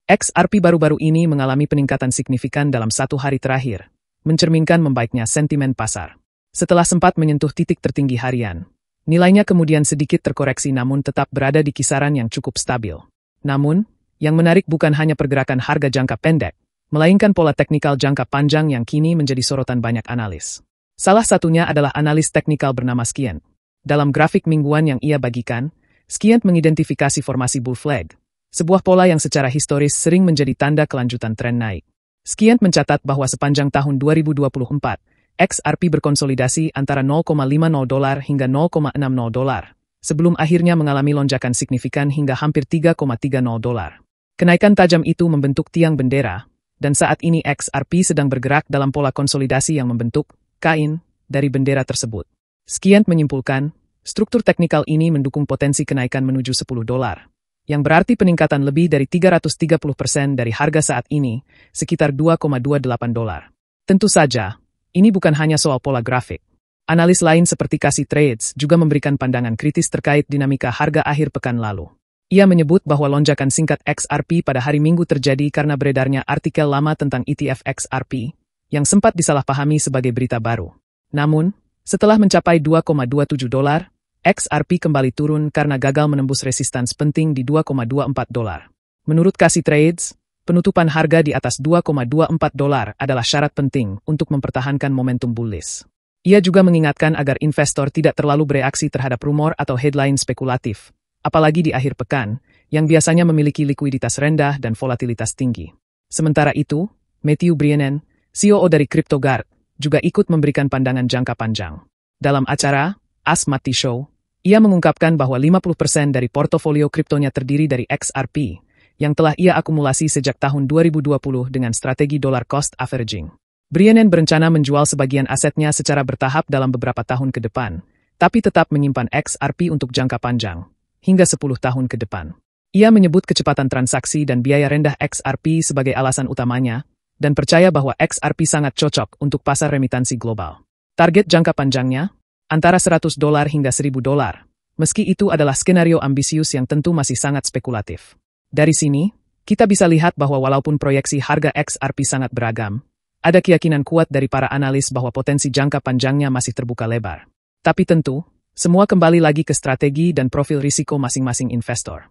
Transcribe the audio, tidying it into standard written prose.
XRP baru-baru ini mengalami peningkatan signifikan dalam 1 hari terakhir, mencerminkan membaiknya sentimen pasar. Setelah sempat menyentuh titik tertinggi harian, nilainya kemudian sedikit terkoreksi namun tetap berada di kisaran yang cukup stabil. Namun, yang menarik bukan hanya pergerakan harga jangka pendek, melainkan pola teknikal jangka panjang yang kini menjadi sorotan banyak analis. Salah satunya adalah analis teknikal bernama Skiant. Dalam grafik mingguan yang ia bagikan, Skiant mengidentifikasi formasi bull flag, sebuah pola yang secara historis sering menjadi tanda kelanjutan tren naik. Skiant mencatat bahwa sepanjang tahun 2024, XRP berkonsolidasi antara $0,50 hingga $0,60, sebelum akhirnya mengalami lonjakan signifikan hingga hampir $3,30. Kenaikan tajam itu membentuk tiang bendera, dan saat ini XRP sedang bergerak dalam pola konsolidasi yang membentuk kain dari bendera tersebut. Skiant menyimpulkan, struktur teknikal ini mendukung potensi kenaikan menuju $10, yang berarti peningkatan lebih dari 330% dari harga saat ini, sekitar $2,28. Tentu saja, ini bukan hanya soal pola grafik. Analis lain seperti Casey Trades juga memberikan pandangan kritis terkait dinamika harga akhir pekan lalu. Ia menyebut bahwa lonjakan singkat XRP pada hari Minggu terjadi karena beredarnya artikel lama tentang ETF XRP, yang sempat disalahpahami sebagai berita baru. Namun, setelah mencapai $2,27, XRP kembali turun karena gagal menembus resistance penting di $2,24. Menurut Casey Trades, penutupan harga di atas $2,24 adalah syarat penting untuk mempertahankan momentum bullish. Ia juga mengingatkan agar investor tidak terlalu bereaksi terhadap rumor atau headline spekulatif, apalagi di akhir pekan, yang biasanya memiliki likuiditas rendah dan volatilitas tinggi. Sementara itu, Matthew Brienen, COO dari CryptoGuard, juga ikut memberikan pandangan jangka panjang. Dalam acara Ask Matty Show, ia mengungkapkan bahwa 50% dari portofolio kriptonya terdiri dari XRP, yang telah ia akumulasi sejak tahun 2020 dengan strategi dollar cost averaging. Brienen berencana menjual sebagian asetnya secara bertahap dalam beberapa tahun ke depan, tapi tetap menyimpan XRP untuk jangka panjang, hingga 10 tahun ke depan. Ia menyebut kecepatan transaksi dan biaya rendah XRP sebagai alasan utamanya, dan percaya bahwa XRP sangat cocok untuk pasar remitansi global. Target jangka panjangnya, antara $100 hingga $1.000, meski itu adalah skenario ambisius yang tentu masih sangat spekulatif. Dari sini, kita bisa lihat bahwa walaupun proyeksi harga XRP sangat beragam, ada keyakinan kuat dari para analis bahwa potensi jangka panjangnya masih terbuka lebar. Tapi tentu, semua kembali lagi ke strategi dan profil risiko masing-masing investor.